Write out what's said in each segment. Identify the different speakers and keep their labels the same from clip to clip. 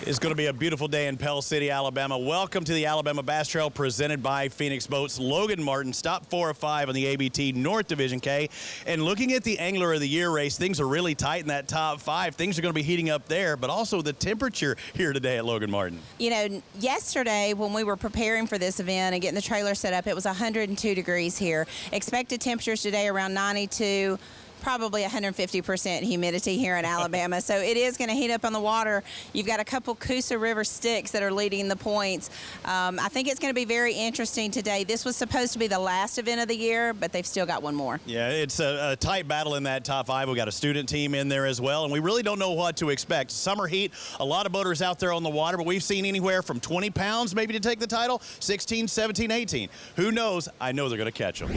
Speaker 1: It's going to be a beautiful day in Pell City, Alabama. Welcome to the Alabama Bass Trail presented by Phoenix Boats. Logan Martin, stop 4 of 5 on the ABT North Division K. And looking at the Angler of the Year race, things are really tight in that top 5. Things are going to be heating up there, but also the temperature here today at Logan Martin.
Speaker 2: You know, yesterday when we were preparing for this event and getting the trailer set up, it was 102 degrees here. Expected temperatures today around 92. Probably 150% humidity here in Alabama, so it is going to heat up on the water. You've got a couple Coosa River sticks that are leading the points. I think it's going to be very interesting today. This was supposed to be the last event of the year, but they've still got one more.
Speaker 1: Yeah, it's a tight battle in that top 5. We've got a student team in there as well, and we really don't know what to expect. Summer heat, a lot of boaters out there on the water, but we've seen anywhere from 20 pounds maybe to take the title, 16, 17, 18. Who knows? I know they're going to catch them.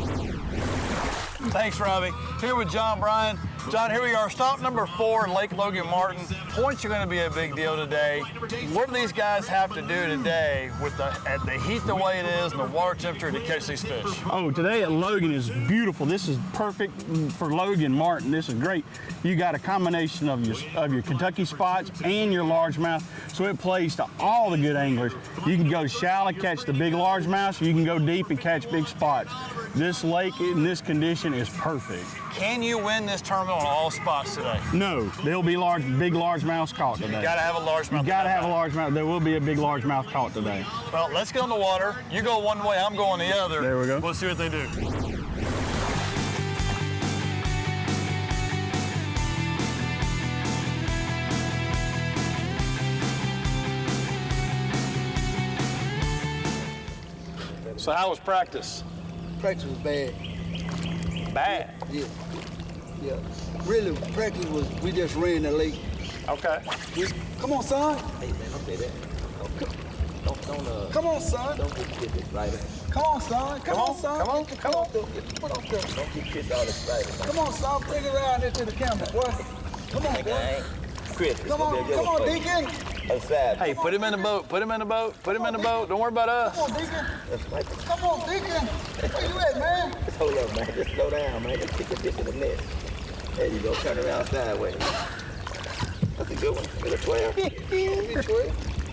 Speaker 3: Thanks, Robbie. Here with John Bryan. John, here we are, stop number 4 in Lake Logan Martin. Points are going to be a big deal today. What do these guys have to do today with the heat the way it is and the water temperature to catch these fish?
Speaker 4: Oh, today at Logan is beautiful. This is perfect for Logan Martin. This is great. You got a combination of your Kentucky spots and your largemouth, so it plays to all the good anglers. You can go shallow, catch the big largemouths, you can go deep and catch big spots. This lake in this condition is perfect.
Speaker 3: Can you win this tournament on all spots today?
Speaker 4: No, there'll be big largemouths caught today.
Speaker 3: You gotta have a largemouth.
Speaker 4: You gotta have a largemouth. There will be a big largemouth caught today.
Speaker 3: Well, let's get on the water. You go one way, I'm going the other.
Speaker 4: There we go.
Speaker 3: Let's see what they do. So how was practice?
Speaker 5: Practice was bad.
Speaker 3: Bad?
Speaker 5: Yeah. Really, practice was, we just ran the lake.
Speaker 3: Okay.
Speaker 5: Come on, son.
Speaker 6: Hey, man, don't say that.
Speaker 5: Come on, son.
Speaker 6: Don't get excited.
Speaker 5: Come on, son. Come on, son.
Speaker 3: Come on.
Speaker 5: Put on there.
Speaker 6: Don't get kids all excited.
Speaker 5: Come on, son. Bring it around into the camera, boy. Come on, boy.
Speaker 6: Chris,
Speaker 5: Come on, Deacon.
Speaker 6: Outside.
Speaker 3: Hey, put him in the boat. Put him in the boat. Put him in the boat. Don't worry about us.
Speaker 5: Come on, Deacon.
Speaker 6: That's right.
Speaker 5: Come on, Deacon. Where you at, man?
Speaker 6: Just hold up, man. Just slow down, man. Just kick the fish in the net. There you go. Turn around sideways. That's a good one. Get a 12.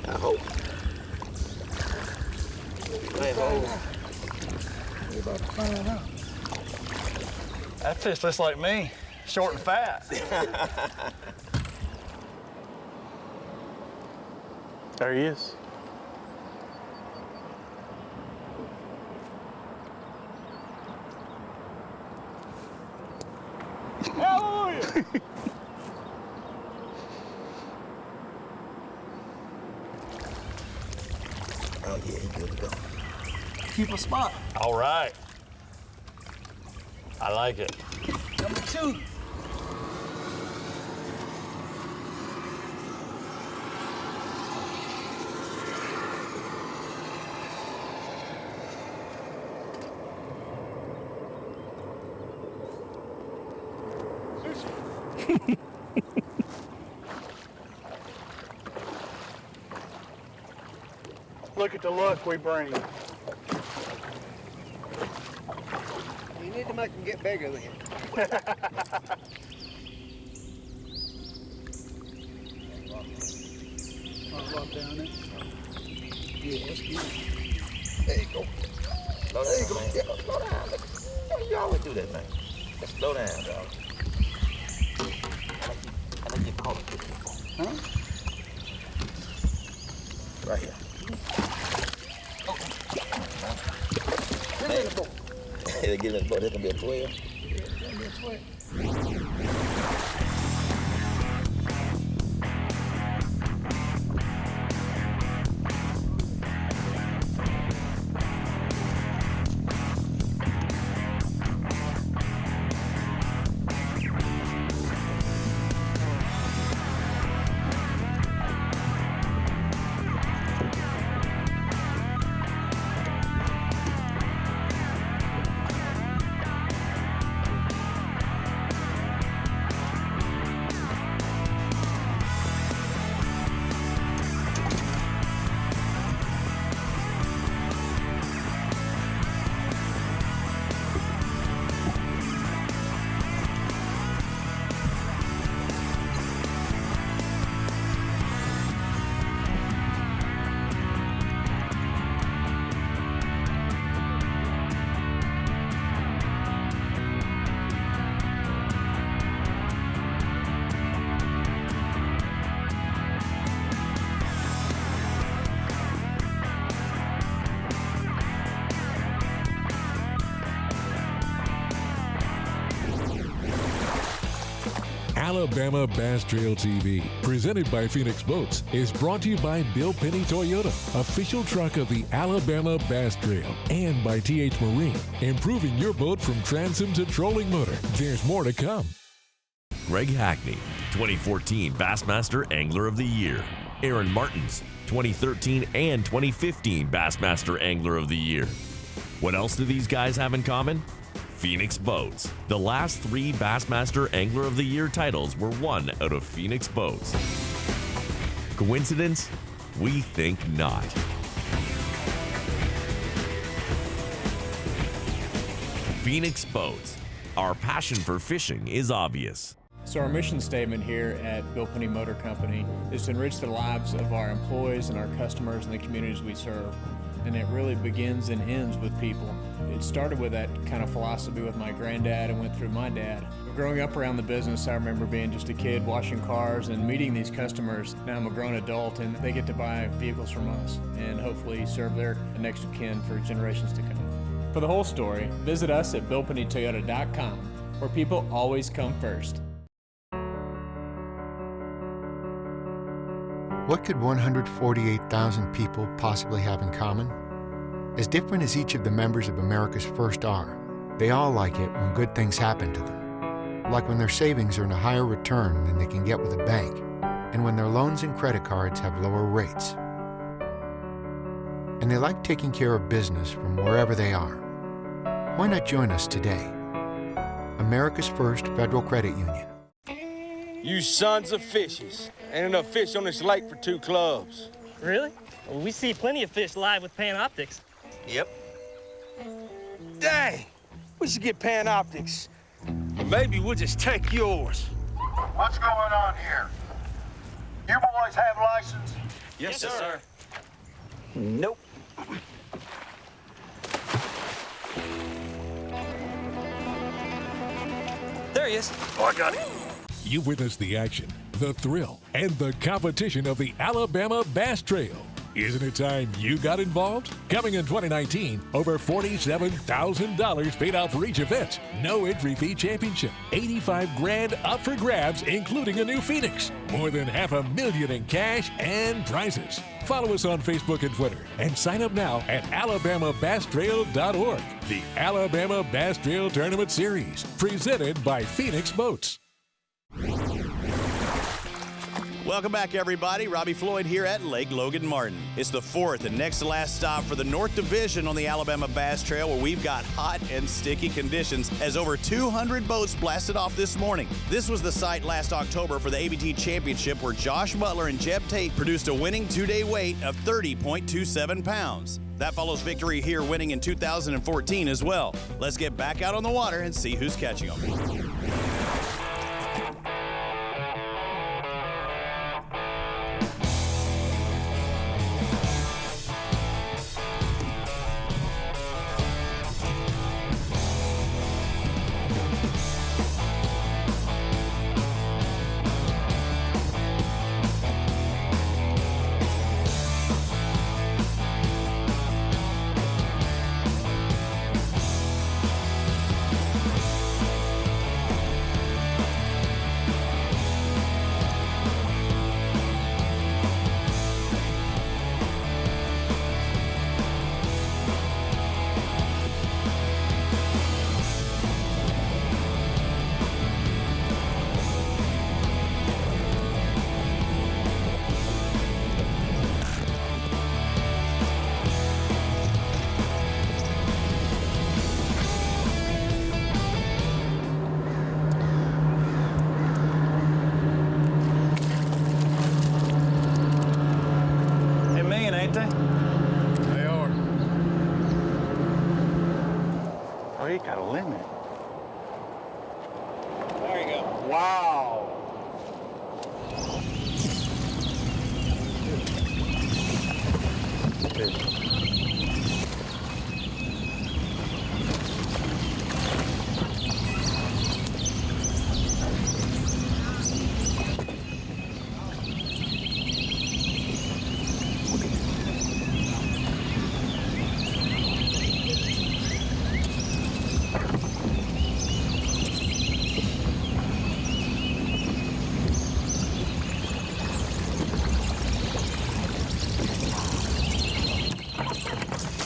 Speaker 6: I hope. I hope.
Speaker 5: We're about to find out.
Speaker 3: That fish looks like me. Short and fat. There he is. Hallelujah!
Speaker 6: Oh, yeah, he good to go.
Speaker 5: Keep a spot.
Speaker 3: All right. I like it.
Speaker 5: Number 2.
Speaker 4: Look at the luck we bring.
Speaker 5: You need to make them get bigger then. Walk down there. Yeah, that's good.
Speaker 6: There you go. Slow down, man. Yeah, slow down. You always do that, man. Just slow down, dog. I like you call it.
Speaker 5: Huh?
Speaker 6: Right here.
Speaker 5: Get in the boat.
Speaker 6: Get in the boat. That's gonna be a 12.
Speaker 5: Yeah, it's gonna be a 12.
Speaker 7: Alabama Bass Trail TV, presented by Phoenix Boats, is brought to you by Bill Penny Toyota, official truck of the Alabama Bass Trail, and by TH Marine, improving your boat from transom to trolling motor. There's more to come.
Speaker 8: Greg Hackney, 2014 Bassmaster Angler of the Year. Aaron Martins, 2013 and 2015 Bassmaster Angler of the Year. What else do these guys have in common? Phoenix Boats. The last 3 Bassmaster Angler of the Year titles were won out of Phoenix Boats. Coincidence? We think not. Phoenix Boats. Our passion for fishing is obvious.
Speaker 9: So our mission statement here at Bill Penny Motor Company is to enrich the lives of our employees and our customers and the communities we serve. And it really begins and ends with people. It started with that kind of philosophy with my granddad and went through my dad. Growing up around the business, I remember being just a kid washing cars and meeting these customers. Now I'm a grown adult and they get to buy vehicles from us and hopefully serve their next of kin for generations to come. For the whole story, visit us at BillPennyToyota.com, where people always come first.
Speaker 10: What could 148,000 people possibly have in common? As different as each of the members of America's First are, they all like it when good things happen to them. Like when their savings earn a higher return than they can get with a bank, and when their loans and credit cards have lower rates. And they like taking care of business from wherever they are. Why not join us today? America's First Federal Credit Union.
Speaker 11: You sons of fishes. Ain't enough fish on this lake for 2 clubs.
Speaker 12: Really? Well, we see plenty of fish live with Panoptics.
Speaker 11: Yep. Dang, we should get Panoptics. Maybe we'll just take yours.
Speaker 13: What's going on here? You boys have license?
Speaker 11: Yes, sir.
Speaker 6: Nope.
Speaker 12: There he is.
Speaker 11: Oh, I got it.
Speaker 7: You witnessed the action, the thrill, and the competition of the Alabama Bass Trail. Isn't it time you got involved? Coming in 2019, over $47,000 paid out for each event. No entry fee championship. 85 grand up for grabs, including a new Phoenix. More than $500,000 in cash and prizes. Follow us on Facebook and Twitter and sign up now at alabamabasstrail.org. The Alabama Bass Trail Tournament Series, presented by Phoenix Boats.
Speaker 1: Welcome back, everybody. Robbie Floyd here at Lake Logan Martin. It's the 4th and next to last stop for the North Division on the Alabama Bass Trail, where we've got hot and sticky conditions as over 200 boats blasted off this morning. This was the site last October for the ABT Championship, where Josh Butler and Jeb Tate produced a winning 2-day weight of 30.27 pounds. That follows victory here, winning in 2014 as well. Let's get back out on the water and see who's catching them.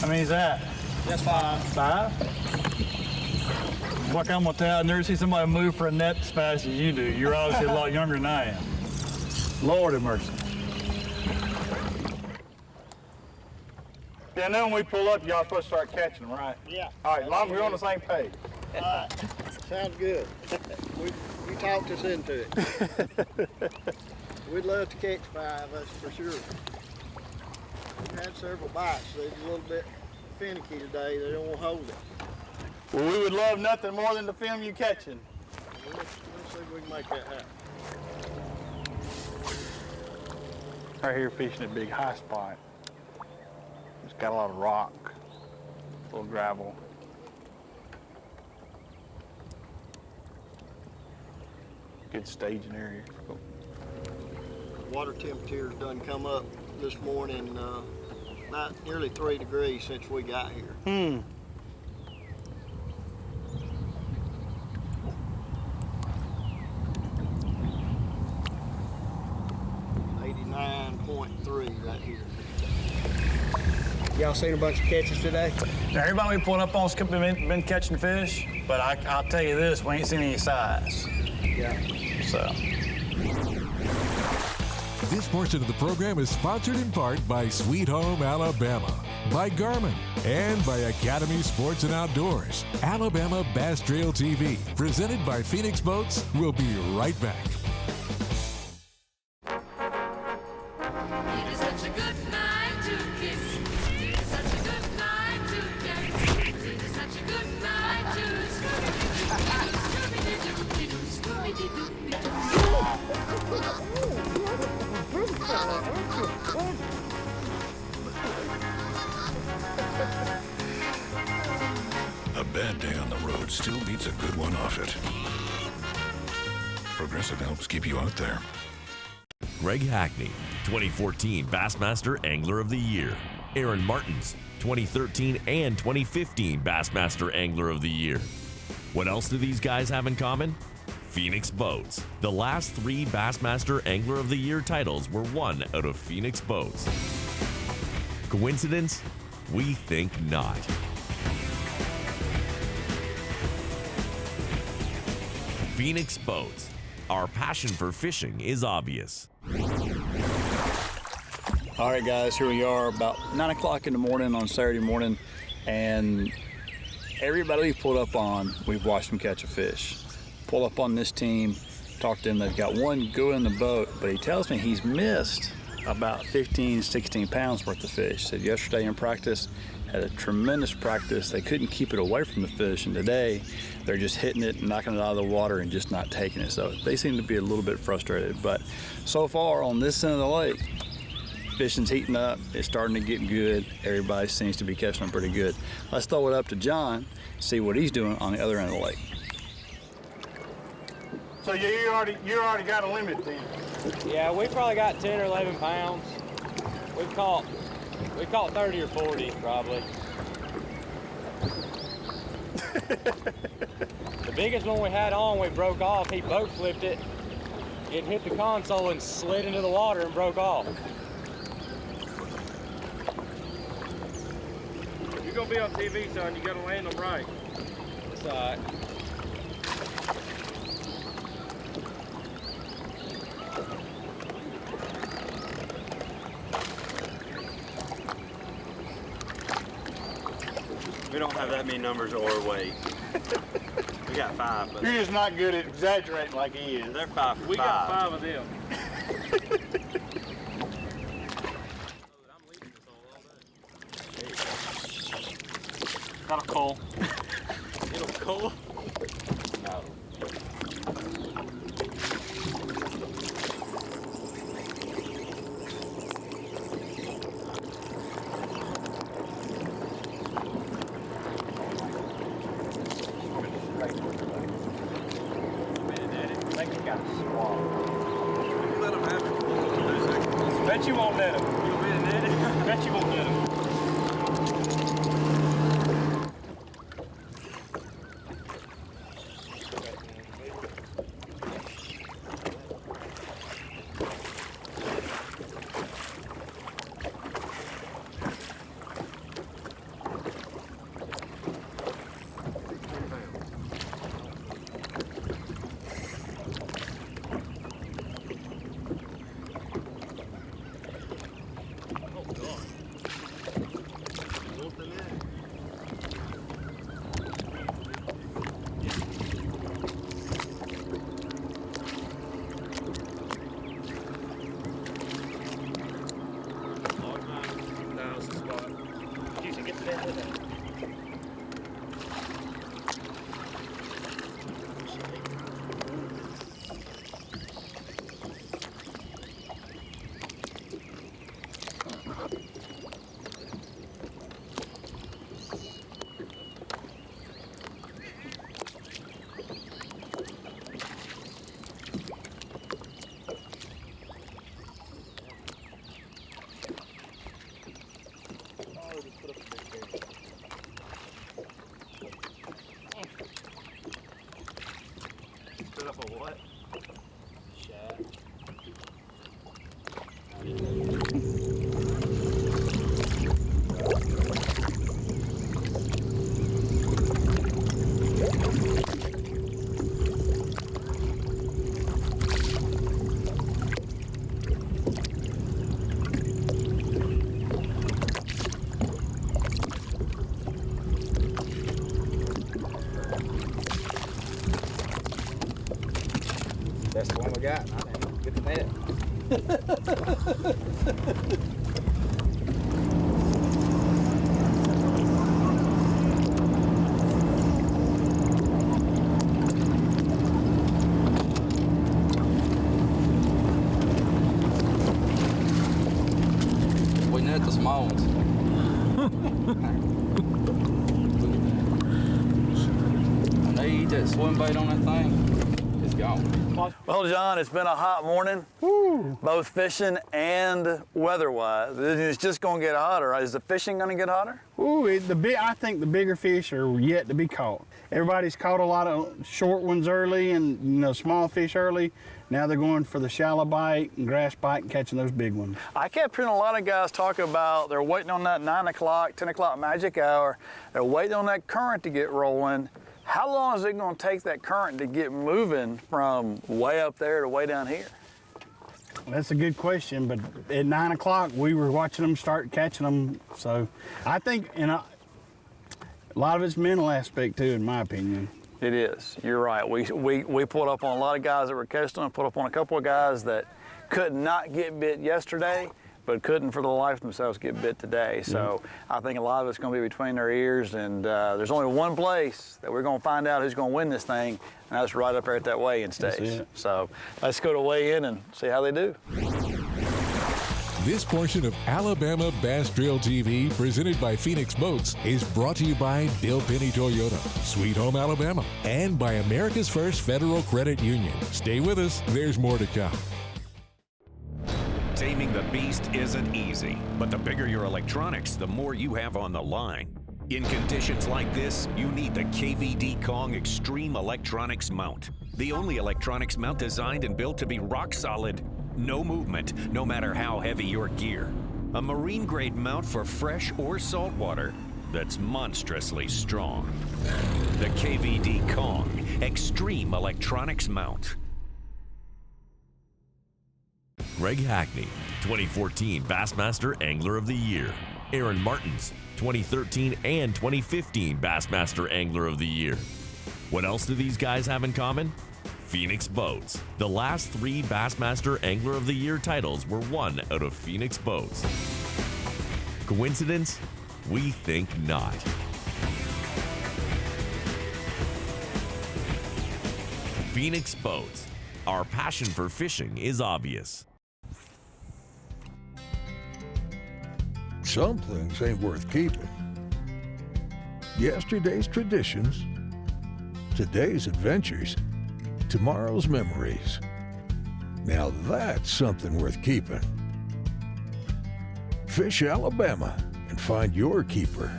Speaker 3: many is that?
Speaker 12: That's 5.
Speaker 3: 5? Look, I'm gonna tell you, I've never seen somebody move for a net as fast as you do. You're obviously a lot younger than I am. Lord have mercy. Yeah, and then when we pull up, y'all supposed to start catching them, right?
Speaker 13: Yeah.
Speaker 3: All right, as long as we're on the same page.
Speaker 13: All right. Sounds good. You talked us into it. We'd love to catch 5, that's for sure. We've had several bites. They're a little bit finicky today. They don't want to hold it.
Speaker 3: Well, we would love nothing more than to film you catching.
Speaker 13: Let's see if we can make that happen.
Speaker 3: Right here fishing a big high spot. It's got a lot of rock, a little gravel. Good staging area.
Speaker 13: Water temperature's done come up this morning, about nearly 3 degrees since we got here. 89.3 right here. Y'all seen a bunch of catches today?
Speaker 3: Now, everybody we pulled up on's been catching fish, but I'll tell you this, we ain't seen any size.
Speaker 13: Yeah.
Speaker 3: So.
Speaker 7: This portion of the program is sponsored in part by Sweet Home Alabama, by Garmin, and by Academy Sports and Outdoors. Alabama Bass Trail TV, presented by Phoenix Boats, will be right back.
Speaker 14: A bad day on the road still beats a good one off it. Progressive helps keep you out there.
Speaker 8: Greg Hackney, 2014 Bassmaster Angler of the Year. Aaron Martins, 2013 and 2015 Bassmaster Angler of the Year. What else do these guys have in common? Phoenix Boats. The last 3 Bassmaster Angler of the Year titles were won out of Phoenix Boats. Coincidence? We think not. Phoenix Boats. Our passion for fishing is obvious.
Speaker 3: All right, guys, here we are about 9 o'clock in the morning on Saturday morning, and everybody we've pulled up on, we've watched them catch a fish. Pull up on this team, talk to them, they've got one good in the boat, but he tells me he's missed about 15, 16 pounds worth of fish. Said yesterday in practice, had a tremendous practice. They couldn't keep it away from the fish, and today they're just hitting it, knocking it out of the water, and just not taking it. So they seem to be a little bit frustrated. But so far on this end of the lake, fishing's heating up. It's starting to get good. Everybody seems to be catching them pretty good. Let's throw it up to John, see what he's doing on the other end of the lake. So you already got a limit then?
Speaker 12: Yeah, we probably got 10 or 11 pounds. We caught 30 or 40 probably. The biggest one we had on, we broke off. He boat flipped it. It hit the console and slid into the water and broke off. You're gonna be on TV, son. You gotta land them right. It's all right.
Speaker 15: We don't have that many numbers or weight. We got 5. But
Speaker 3: you're just not good at exaggerating like he is.
Speaker 15: They're 5 for 5.
Speaker 12: We got 5 of them.
Speaker 3: Got a coal.
Speaker 15: It'll coal? No.
Speaker 3: Bet you won't net him. Bet you won't net him.
Speaker 6: got. I didn't get the net.
Speaker 16: We net the small ones. When they eat that swim bait on that thing, it's gone.
Speaker 3: Well, John, it's been a hot morning, both fishing and weather-wise. It's just going to get hotter. Is the fishing going to get hotter?
Speaker 4: Ooh, I think the bigger fish are yet to be caught. Everybody's caught a lot of short ones early and small fish early. Now they're going for the shallow bite and grass bite and catching those big ones.
Speaker 3: I kept hearing a lot of guys talk about they're waiting on that 9 o'clock, 10 o'clock magic hour. They're waiting on that current to get rolling. How long is it going to take that current to get moving from way up there to way down here?
Speaker 4: That's a good question, but at 9 o'clock we were watching them start catching them. So I think a lot of it's mental aspect too, in my opinion.
Speaker 3: It is. You're right. We pulled up on a lot of guys that were casting them, put up on a couple of guys that could not get bit yesterday, but couldn't for the life of themselves get bit today. So I think a lot of it's going to be between their ears, and there's only one place that we're going to find out who's going to win this thing, and that's right up there at that weigh-in stage. So let's go to weigh-in and see how they do.
Speaker 7: This portion of Alabama Bass Trail TV, presented by Phoenix Boats, is brought to you by Bill Penny Toyota, Sweet Home, Alabama, and by America's First Federal Credit Union. Stay with us, there's more to come.
Speaker 17: Taming the beast isn't easy, but the bigger your electronics, the more you have on the line. In conditions like this, you need the KVD Kong Extreme Electronics Mount. The only electronics mount designed and built to be rock solid. No movement, no matter how heavy your gear. A marine-grade mount for fresh or salt water that's monstrously strong. The KVD Kong Extreme Electronics Mount.
Speaker 8: Greg Hackney, 2014 Bassmaster Angler of the Year. Aaron Martins, 2013 and 2015 Bassmaster Angler of the Year. What else do these guys have in common? Phoenix Boats. The last 3 Bassmaster Angler of the Year titles were won out of Phoenix Boats. Coincidence? We think not. Phoenix Boats. Our passion for fishing is obvious.
Speaker 14: Some things ain't worth keeping. Yesterday's traditions, today's adventures, tomorrow's memories. Now that's something worth keeping. Fish Alabama and find your keeper.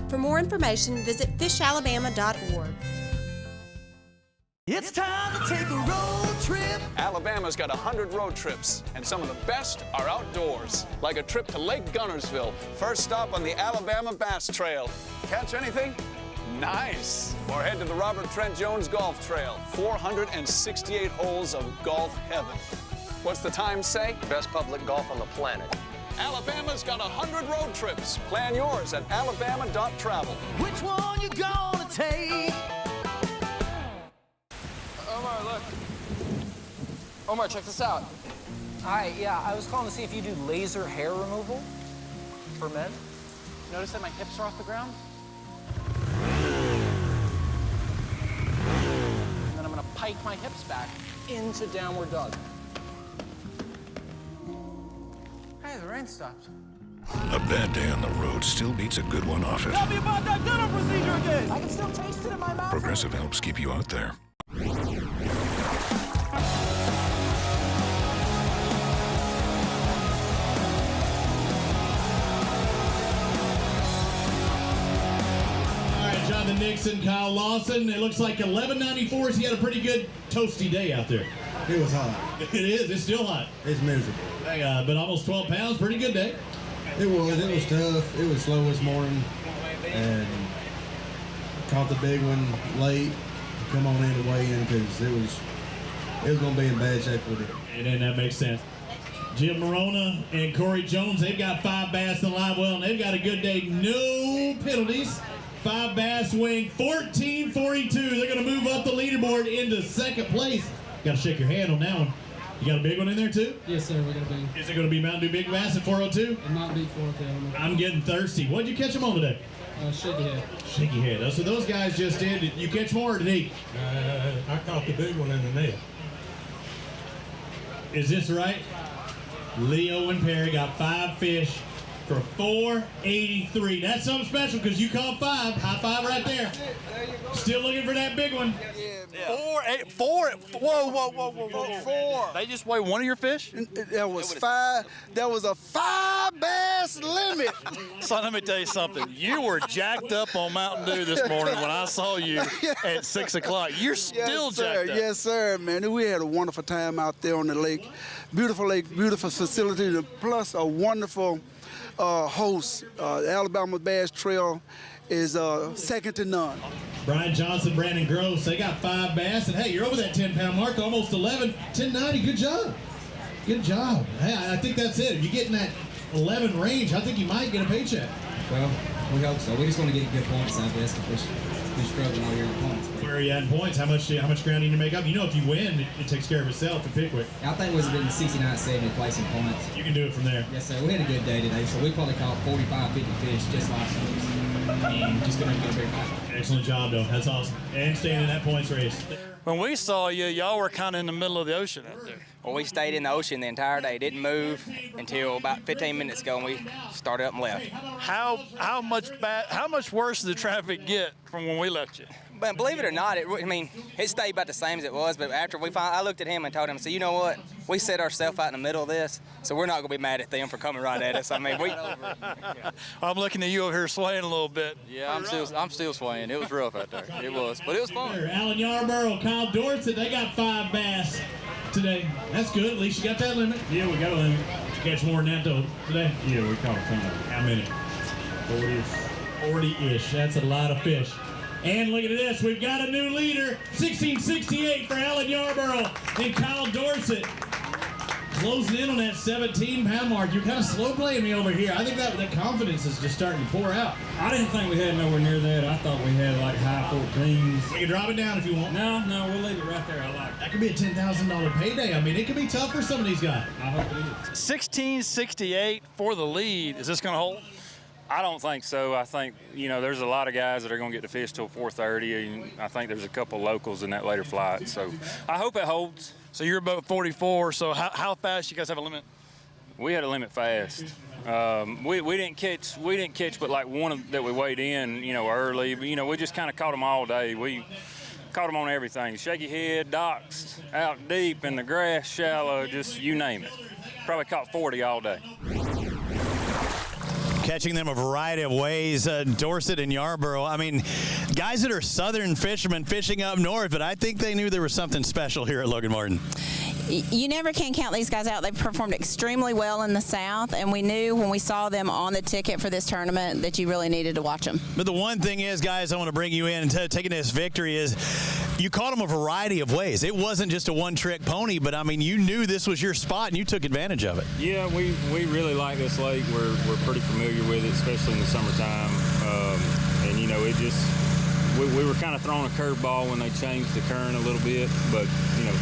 Speaker 18: For more information, visit fishalabama.org.
Speaker 19: It's time to take a road trip. Alabama's got 100 road trips, and some of the best are outdoors, like a trip to Lake Gunnersville. First stop on the Alabama Bass Trail. Catch anything? Nice. Or head to the Robert Trent Jones Golf Trail. 468 holes of golf heaven. What's the time say? Best public golf on the planet. Alabama's got 100 road trips. Plan yours at alabama.travel.
Speaker 20: Which one you gonna take?
Speaker 16: Omar, look. Omar, check this out.
Speaker 21: Hi, yeah, I was calling to see if you do laser hair removal for men. Notice that my hips are off the ground? And then I'm gonna pike my hips back into downward dog. Hey, the rain stopped.
Speaker 14: A bad day on the road still beats a good one off it.
Speaker 20: Tell me about that dinner procedure again. I can still taste it in my mouth.
Speaker 14: Progressive helps keep you out there.
Speaker 1: Jonathan Nixon, Kyle Lawson. It looks like 1194. He had a pretty good toasty day out there.
Speaker 22: It was hot.
Speaker 1: It is. It's still hot.
Speaker 22: It's miserable.
Speaker 1: But almost 12 pounds. Pretty good day.
Speaker 22: It was. It was tough. It was slow this morning. And caught the big one late. Come on in to weigh in because it was going to be in bad shape with it.
Speaker 1: And then that makes sense. Jim Morona and Corey Jones, they've got 5 bass in the live well, and they've got a good day. No penalties.
Speaker 2: 5 bass weighing 1442. They're going to move up the leaderboard into second place. Got to shake your hand on that one. You got a big one in there too?
Speaker 5: Yes, sir. We're going to be.
Speaker 2: Is it going to be Mountain Dew Big Bass at 402?
Speaker 5: It might be 402.
Speaker 2: I'm getting thirsty. What'd you catch them on today?
Speaker 5: Shaky head.
Speaker 2: Shaky head. So those guys just did. Did you catch more or did he?
Speaker 22: I caught the big one in the net.
Speaker 2: Is this right? Leo and Perry got 5 fish for 483. That's something special because you caught 5. High five right there. Still looking for that big one.
Speaker 3: Four. Whoa. 4.
Speaker 1: They just weigh one of your fish?
Speaker 3: That was 5. That was a 5 bass limit.
Speaker 1: So let me tell you something. You were jacked up on Mountain Dew this morning when I saw you at 6 o'clock. You're still jacked up.
Speaker 3: Yes, sir, man. We had a wonderful time out there on the lake. Beautiful lake, beautiful facility, plus a wonderful host. The Alabama Bass Trail is second to none.
Speaker 2: Brian Johnson, Brandon Gross, they got 5 bass. And hey, you're over that 10-pound mark, almost 11, 1090. Good job. Good job. Hey, I think that's it. If you get in that 11 range, I think you might get a paycheck.
Speaker 23: Well, we hope so. We just want to get good points, I guess, because we're struggling all year in points.
Speaker 2: Where are you at in points? How much ground do you need to make up? You know, if you win, it takes care of itself in Pickwick.
Speaker 23: I think it was in the 69th, 70th place in points.
Speaker 2: You can do it from there.
Speaker 23: Yes, sir. We had a good day today, so we probably caught 45, 50 fish just like those. And just going to get a big bite.
Speaker 2: Excellent job, though. That's awesome. And staying in that points race.
Speaker 3: When we saw you, y'all were kind of in the middle of the ocean out there.
Speaker 24: Well, we stayed in the ocean the entire day. Didn't move until about 15 minutes ago, and we started up and left.
Speaker 3: How much worse did the traffic get from when we left you?
Speaker 24: But believe it or not, it stayed about the same as it was. But after I looked at him and told him, so you know what? We set ourselves out in the middle of this, so we're not going to be mad at them for coming right at us. I mean,
Speaker 3: I'm looking at you over here swaying a little bit.
Speaker 16: Yeah, I'm still swaying. It was rough out there. It was, but it was fun.
Speaker 2: Alan Yarborough, Kyle Dorset, they got 5 bass today. That's good. At least you got that limit.
Speaker 22: Yeah, we got a limit.
Speaker 2: Did you catch more than that though today?
Speaker 22: Yeah, we caught some.
Speaker 2: How many? 40-ish. That's a lot of fish. And look at this, we've got a new leader, 1668 for Alan Yarborough and Kyle Dorset. Closing in on that 17-pound mark. You're kind of slow playing me over here. I think that confidence is just starting to pour out.
Speaker 5: I didn't think we had nowhere near that. I thought we had like high 14s.
Speaker 2: You can drop it down if you want.
Speaker 5: No, we'll leave it right there. I like it.
Speaker 2: That could be a $10,000 payday. I mean, it could be tough for some of these guys.
Speaker 5: I hope it is.
Speaker 3: 1668 for the lead. Is this going to hold?
Speaker 25: I don't think so. I think, there's a lot of guys that are going to get to fish till 4:30, and I think there's a couple locals in that later flight. So I hope it holds.
Speaker 3: So you're about 44, so how fast you guys have a limit?
Speaker 25: We had a limit fast. We didn't catch but like one that we weighed in, early. But, we just kind of caught them all day. We caught them on everything. Shaky head, docks, out deep, in the grass, shallow, just you name it. Probably caught 40 all day.
Speaker 1: Catching them a variety of ways, Dorset and Yarborough. I mean, guys that are southern fishermen fishing up north, but I think they knew there was something special here at Logan Martin.
Speaker 26: You never can count these guys out. They performed extremely well in the South, and we knew when we saw them on the ticket for this tournament that you really needed to watch them.
Speaker 1: But the one thing is, guys, I want to bring you in and taking this victory is you caught them a variety of ways. It wasn't just a one-trick pony, but, I mean, you knew this was your spot, and you took advantage of it.
Speaker 25: Yeah, we really like this lake. We're pretty familiar with it, especially in the summertime. And, it just we were kind of throwing a curveball when they changed the current a little bit, but,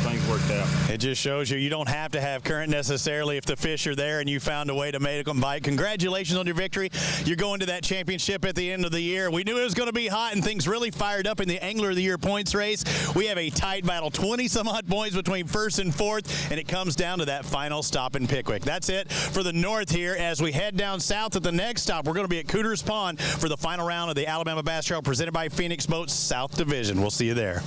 Speaker 25: things worked out.
Speaker 1: It just shows you don't have to have current necessarily if the fish are there and you found a way to make them bite. Congratulations on your victory. You're going to that championship at the end of the year. We knew it was going to be hot and things really fired up in the Angler of the Year points race. We have a tight battle, 20-some-odd points between first and fourth, and it comes down to that final stop in Pickwick. That's it for the north here. As we head down south at the next stop, we're going to be at Cooters Pond for the final round of the Alabama Bass Trail presented by Phoenix Boats South Division. We'll see you there.